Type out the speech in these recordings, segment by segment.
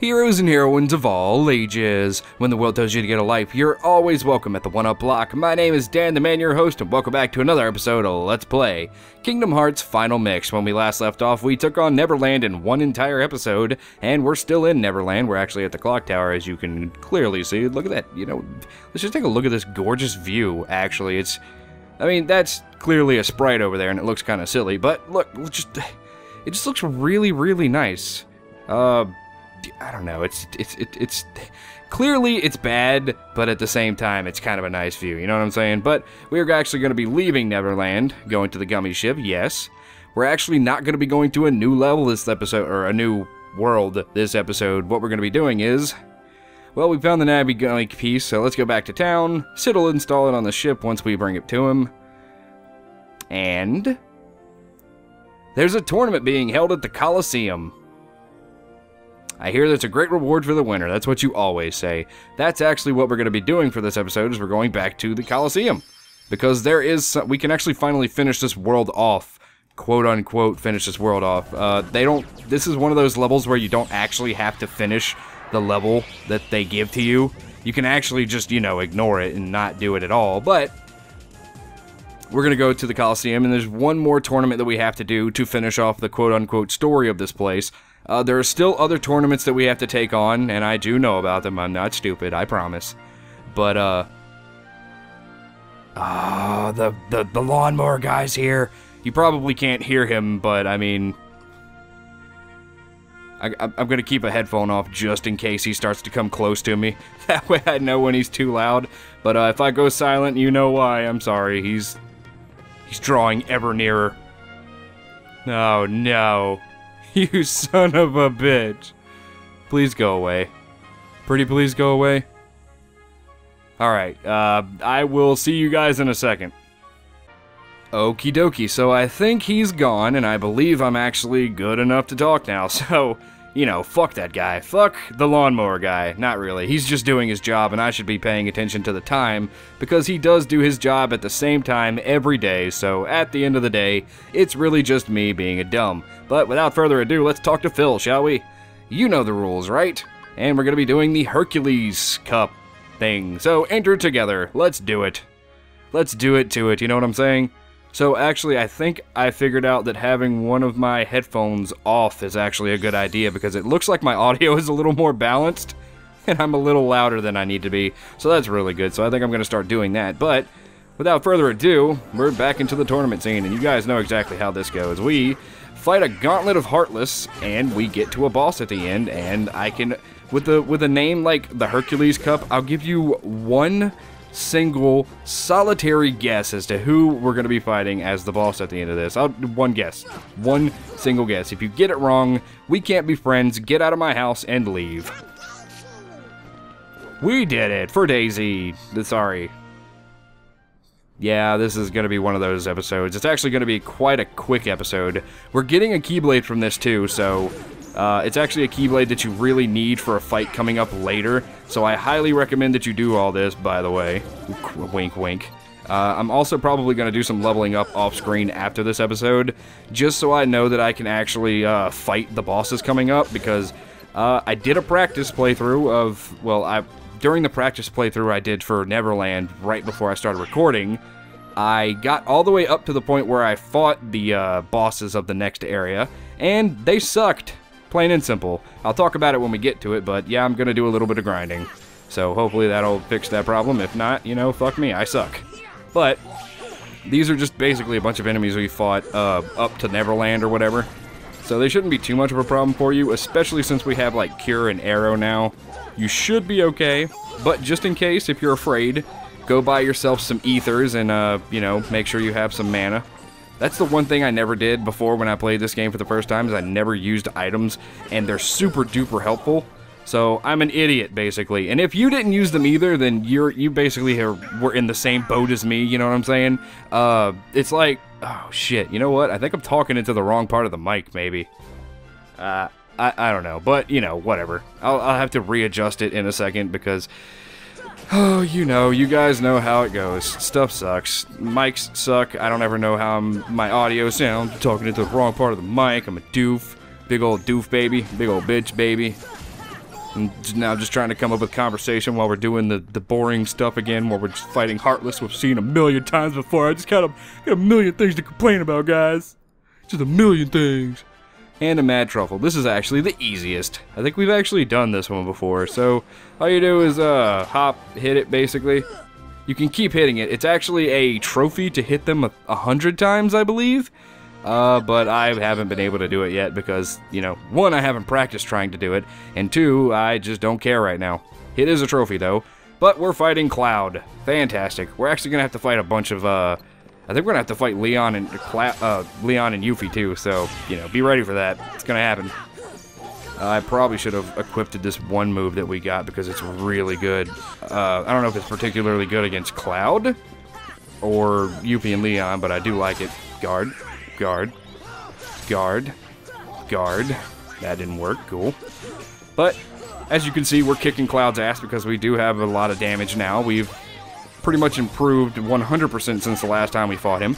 Heroes and heroines of all ages. When the world tells you to get a life, you're always welcome at the One Up Block. My name is Dan, the man, your host, and welcome back to another episode of Let's Play Kingdom Hearts Final Mix. When we last left off, we took on Neverland in one entire episode, and we're still in Neverland. We're actually at the clock tower, as you can clearly see. Look at that, let's just take a look at this gorgeous view, actually. That's clearly a sprite over there, and it looks kind of silly, but look, it just looks really, really nice. I don't know, it's clearly it's bad, but at the same time, it's kind of a nice view, you know what I'm saying? But we're actually going to be leaving Neverland, going to the Gummy Ship, yes. We're actually not going to be going to a new level this episode, or a new world this episode. What we're going to be doing is, well, we found the Navi piece, so let's go back to town. Sid will install it on the ship once we bring it to him. And there's a tournament being held at the Coliseum. I hear that's a great reward for the winner. That's what you always say. That's actually what we're going to be doing for this episode, is we're going back to the Coliseum. Because we can actually finally finish this world off. Quote unquote, finish this world off. This is one of those levels where you don't actually have to finish the level that they give to you. You can actually just, ignore it and not do it at all. But we're going to go to the Coliseum, and there's one more tournament that we have to do to finish off the quote unquote story of this place. There are still other tournaments that we have to take on, and I do know about them. I'm not stupid, I promise. But, the lawnmower guy's here. You probably can't hear him, but, I'm gonna keep a headphone off just in case he starts to come close to me. That way I know when he's too loud. But, if I go silent, you know why. I'm sorry. He's drawing ever nearer. Oh, no. You son of a bitch. Please go away. Pretty please go away. Alright, I will see you guys in a second. Okie dokie, so I think he's gone, and I believe I'm actually good enough to talk now, so, fuck that guy. Fuck the lawnmower guy. Not really. He's just doing his job, and I should be paying attention to the time, because he does do his job at the same time every day, so at the end of the day, it's really just me being a dumb. But without further ado, let's talk to Phil, shall we? You know the rules, right? And we're gonna be doing the Hercules Cup thing, so enter together. Let's do it. Let's do it to it, you know what I'm saying? So actually, I think I figured out that having one of my headphones off is actually a good idea, because it looks like my audio is a little more balanced, and I'm a little louder than I need to be, so that's really good, so I think I'm going to start doing that. But without further ado, we're back into the tournament scene, and you guys know exactly how this goes. We fight a gauntlet of Heartless, and we get to a boss at the end, and I can, with a name like the Hercules Cup, I'll give you one single solitary guess as to who we're going to be fighting as the boss at the end of this. One guess. One single guess. If you get it wrong, we can't be friends. Get out of my house and leave. We did it for Daisy. Sorry. Yeah, this is going to be one of those episodes. It's actually going to be quite a quick episode. We're getting a Keyblade from this too, so it's actually a Keyblade that you really need for a fight coming up later, so I highly recommend that you do all this, by the way. Wink, wink. I'm also probably going to do some leveling up off-screen after this episode, just so I know that I can actually fight the bosses coming up, because I did a practice playthrough of, well, during the practice playthrough I did for Neverland right before I started recording, I got all the way up to the point where I fought the bosses of the next area, and they sucked. Plain and simple. I'll talk about it when we get to it, but yeah, I'm gonna do a little bit of grinding. So hopefully that'll fix that problem. If not, fuck me, I suck. But these are just basically a bunch of enemies we fought up to Neverland or whatever. So they shouldn't be too much of a problem for you, especially since we have like Cure and Arrow now. You should be okay, but just in case, if you're afraid, go buy yourself some ethers and, make sure you have some mana. That's the one thing I never did before when I played this game for the first time, is I never used items, and they're super duper helpful. So I'm an idiot, basically. And if you didn't use them either, then you basically were in the same boat as me, you know what I'm saying? It's like, oh shit, you know what? I think I'm talking into the wrong part of the mic, maybe. I don't know, but, whatever. I'll have to readjust it in a second, because oh, you guys know how it goes. Stuff sucks. Mics suck. I don't ever know how my audio sounds. I'm talking into the wrong part of the mic. I'm a doof. Big old doof baby. Big old bitch baby. I'm now just trying to come up with conversation while we're doing the boring stuff again, while we're just fighting Heartless, we've seen a million times before. I just got a million things to complain about, guys. Just a million things. And a Mad Truffle. This is actually the easiest. I think we've actually done this one before. So, all you do is, hop, hit it, basically. You can keep hitting it. It's actually a trophy to hit them 100 times, I believe. But I haven't been able to do it yet because, you know, one, I haven't practiced trying to do it, and two, I just don't care right now. It is a trophy, though. But we're fighting Cloud. Fantastic. We're actually gonna have to fight a bunch of, I think we're gonna have to fight Leon and Yuffie too, so, you know, be ready for that. It's gonna happen. I probably should have equipped this one move that we got because it's really good. I don't know if it's particularly good against Cloud or Yuffie and Leon, but I do like it. Guard, guard, guard, guard. That didn't work, cool. But, as you can see, we're kicking Cloud's ass because we do have a lot of damage now. We've pretty much improved 100% since the last time we fought him.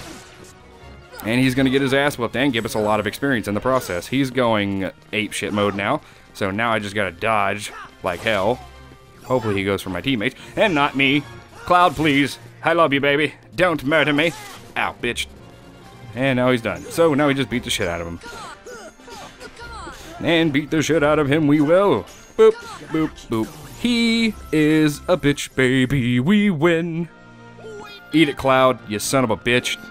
And he's going to get his ass whooped and give us a lot of experience in the process. He's going apeshit mode now, so now I just got to dodge like hell. Hopefully he goes for my teammates, and not me. Cloud, please. I love you, baby. Don't murder me. Ow, bitch. And now he's done. So now we just beat the shit out of him. And beat the shit out of him we will. Boop, boop, boop. He is a bitch, baby. We win. Eat it, Cloud, you son of a bitch.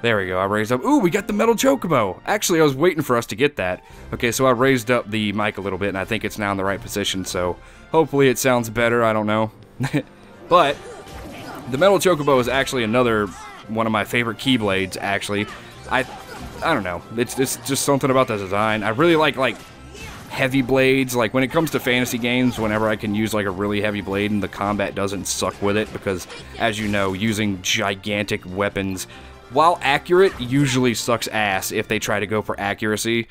There we go, I raised up. Ooh, we got the metal chocobo. Actually, I was waiting for us to get that. Okay, so I raised up the mic a little bit, and I think it's now in the right position, so hopefully it sounds better, I don't know. But the metal chocobo is actually another one of my favorite keyblades, actually. I don't know. It's just something about the design. I really like heavy blades. Like when it comes to fantasy games, whenever I can use like a really heavy blade and the combat doesn't suck with it, because as you know, using gigantic weapons, while accurate, usually sucks ass if they try to go for accuracy,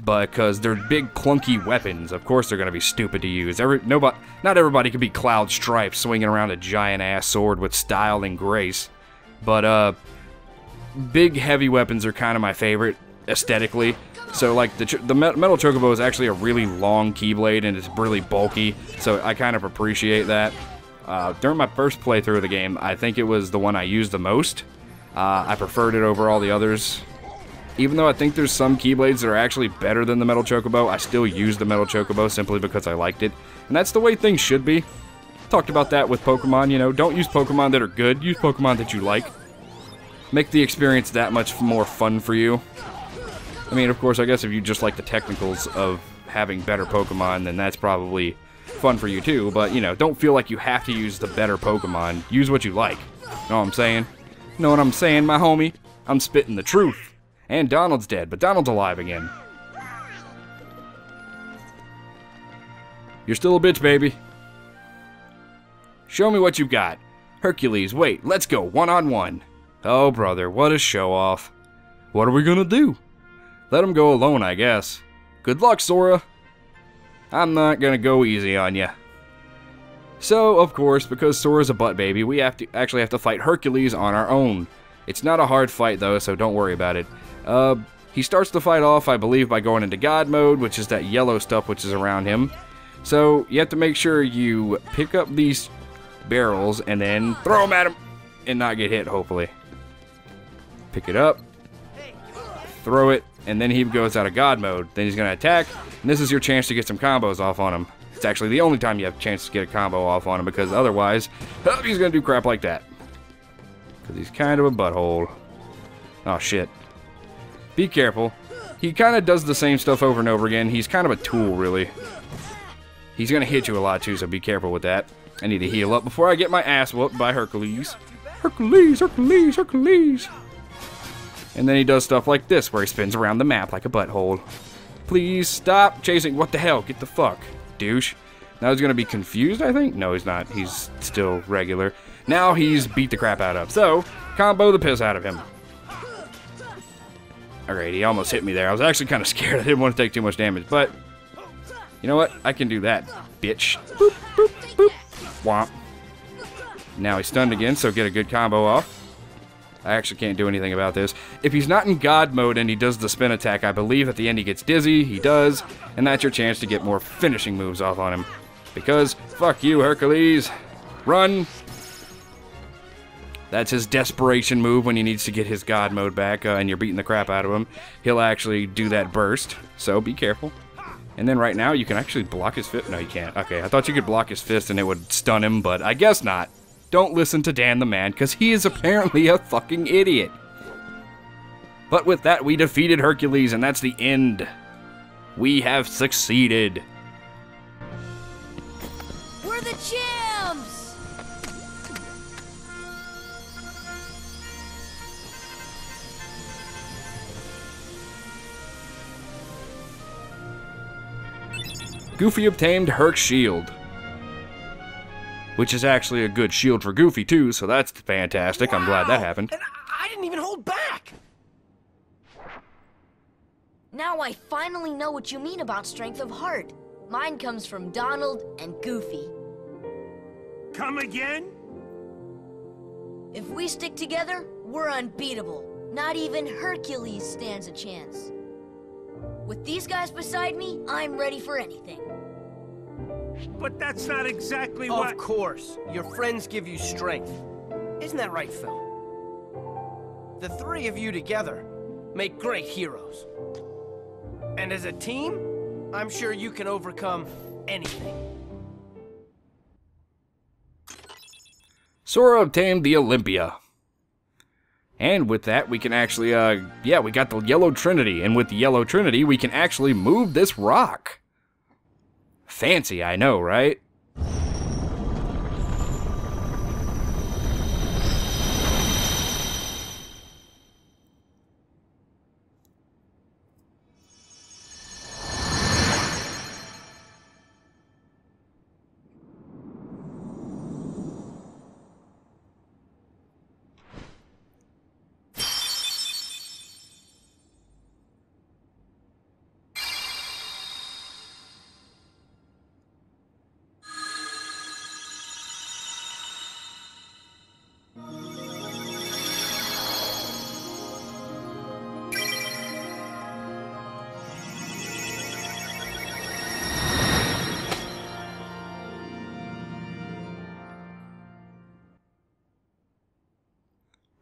because they're big clunky weapons. Of course they're going to be stupid to use. Not everybody can be Cloud Stripe swinging around a giant ass sword with style and grace, but big heavy weapons are kind of my favorite aesthetically. So like the metal chocobo is actually a really long keyblade and it's really bulky, so I kind of appreciate that. During my first playthrough of the game, I think it was the one I used the most. I preferred it over all the others. Even though I think there's some keyblades that are actually better than the metal chocobo, I still use the metal chocobo simply because I liked it. And that's the way things should be. Talked about that with Pokemon, you know, don't use Pokemon that are good, use Pokemon that you like. Make the experience that much more fun for you. I mean, of course, I guess if you just like the technicals of having better Pokemon, then that's probably fun for you too, but, you know, don't feel like you have to use the better Pokemon. Use what you like. Know what I'm saying? Know what I'm saying, my homie? I'm spitting the truth. And Donald's dead, but Donald's alive again. You're still a bitch, baby. Show me what you got. Hercules, wait, let's go, one-on-one. Oh, brother, what a show-off. What are we gonna do? Let him go alone, I guess. Good luck, Sora. I'm not gonna go easy on ya. So, of course, because Sora's a butt baby, we actually have to fight Hercules on our own. It's not a hard fight, though, so don't worry about it. He starts the fight off, I believe, by going into God mode, which is that yellow stuff which is around him. So, you have to make sure you pick up these barrels and then throw them at him and not get hit, hopefully. Pick it up, throw it, and then he goes out of God mode. Then he's going to attack, and this is your chance to get some combos off on him. It's actually the only time you have a chance to get a combo off on him, because otherwise, he's going to do crap like that. Because he's kind of a butthole. Oh, shit. Be careful. He kind of does the same stuff over and over again. He's kind of a tool, really. He's going to hit you a lot, too, so be careful with that. I need to heal up before I get my ass whooped by Hercules. Hercules, Hercules, Hercules. And then he does stuff like this, where he spins around the map like a butthole. Please stop chasing. What the hell? Get the fuck, douche. Now he's going to be confused, I think? No, he's not. He's still regular. Now he's beat the crap out of. So, combo the piss out of him. Alright, he almost hit me there. I was actually kind of scared. I didn't want to take too much damage, but you know what? I can do that, bitch. Boop, boop, boop. Womp. Now he's stunned again, so get a good combo off. I actually can't do anything about this. If he's not in God mode and he does the spin attack, I believe at the end he gets dizzy. He does. And that's your chance to get more finishing moves off on him. Because, fuck you, Hercules. Run. That's his desperation move when he needs to get his God mode back and you're beating the crap out of him. He'll actually do that burst. So be careful. And then right now you can actually block his fist. No, you can't. Okay, I thought you could block his fist and it would stun him, but I guess not. Don't listen to Dan the Man, because he is apparently a fucking idiot. But with that, we defeated Hercules, and that's the end. We have succeeded. We're the champs! Goofy obtained Herc's shield. Which is actually a good shield for Goofy, too, so that's fantastic. Wow. I'm glad that happened. And I didn't even hold back! Now I finally know what you mean about strength of heart. Mine comes from Donald and Goofy. Come again? If we stick together, we're unbeatable. Not even Hercules stands a chance. With these guys beside me, I'm ready for anything. But that's not exactly what... Of course. Your friends give you strength. Isn't that right, Phil? The three of you together make great heroes. And as a team, I'm sure you can overcome anything. Sora obtained the Olympia. And with that, we can actually, yeah, we got the Yellow Trinity. And with the Yellow Trinity, we can actually move this rock. Fancy, I know, right?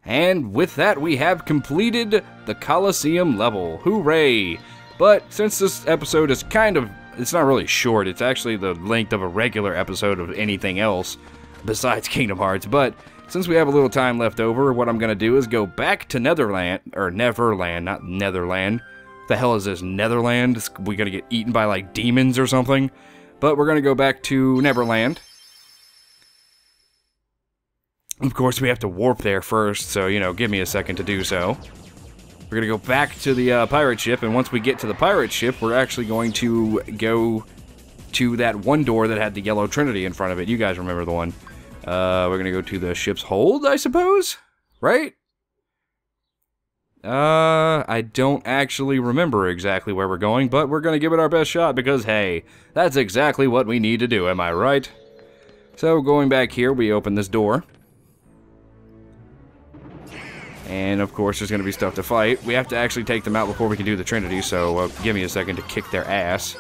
And with that, we have completed the Colosseum level. Hooray! But since this episode is it's not really short, it's actually the length of a regular episode of anything else besides Kingdom Hearts. But since we have a little time left over, what I'm going to do is go back to Neverland, not Netherland. The hell is this, Netherland? We going to get eaten by, like, demons or something? But we're going to go back to Neverland. Of course, we have to warp there first, so, you know, give me a second to do so. We're going to go back to the pirate ship, and once we get to the pirate ship, we're actually going to go to that one door that had the Yellow Trinity in front of it. You guys remember the one. We're going to go to the ship's hold, I suppose? Right? I don't actually remember exactly where we're going, but we're going to give it our best shot because, hey, that's exactly what we need to do, am I right? So, going back here, we open this door. And, of course, there's going to be stuff to fight. We have to actually take them out before we can do the Trinity, so give me a second to kick their ass.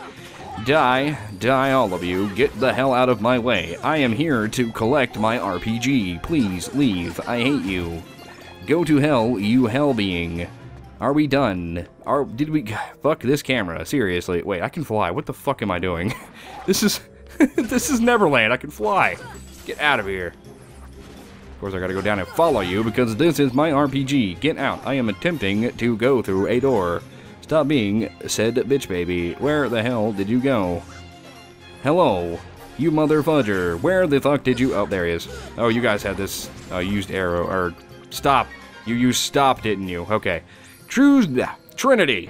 Die, all of you. Get the hell out of my way. I am here to collect my RPG. Please, leave. I hate you. Go to hell, you hell being. Are we done? Did we... Fuck this camera, seriously. Wait, I can fly. What the fuck am I doing? This is... this is Neverland. I can fly. Get out of here. Of course, I gotta go down and follow you, because this is my RPG. Get out. I am attempting to go through a door. Stop being said bitch baby. Where the hell did you go? Hello, you mother fudger. Where the fuck did you... Oh, there he is. Oh, you guys had this used arrow, or... Stop. You used stop, didn't you? Okay. Trinity.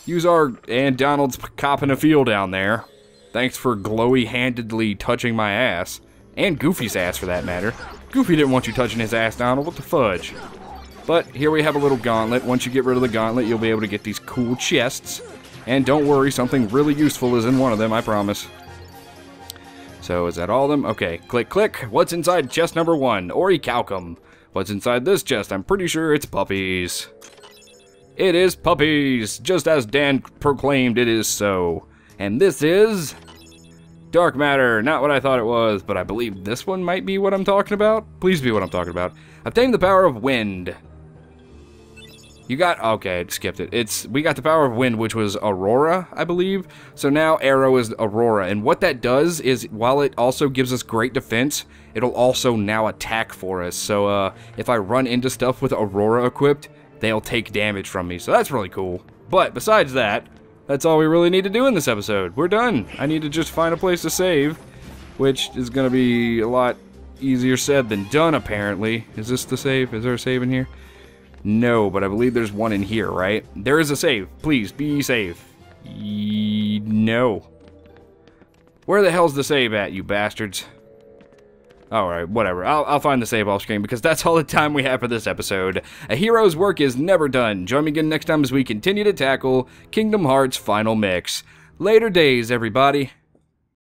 Use our... And Donald's copping a feel down there. Thanks for glowy-handedly touching my ass. And Goofy's ass, for that matter. Goofy didn't want you touching his ass, Donald. What the fudge? But here we have a little gauntlet. Once you get rid of the gauntlet, you'll be able to get these cool chests. And don't worry, something really useful is in one of them, I promise. So, is that all of them? Okay, click, click. What's inside chest number 1? Orichalcum. What's inside this chest? I'm pretty sure it's puppies. It is puppies, just as Dan proclaimed it is so. And this is dark matter, not what I thought it was, but I believe this one might be what I'm talking about. Please be what I'm talking about. Obtain the power of wind. You got, okay, skipped it. We got the power of wind, which was Aurora, I believe. So now Arrow is Aurora, and what that does is, while it also gives us great defense, it'll also now attack for us. So if I run into stuff with Aurora equipped, they'll take damage from me, so that's really cool. But besides that, that's all we really need to do in this episode. We're done. I need to just find a place to save, which is going to be a lot easier said than done, apparently. Is this the save? Is there a save in here? No, but I believe there's one in here, right? There is a save. Please, be safe. No. Where the hell's the save at, you bastards? Alright, whatever. I'll find the save off screen because that's all the time we have for this episode. A hero's work is never done. Join me again next time as we continue to tackle Kingdom Hearts Final Mix. Later days, everybody.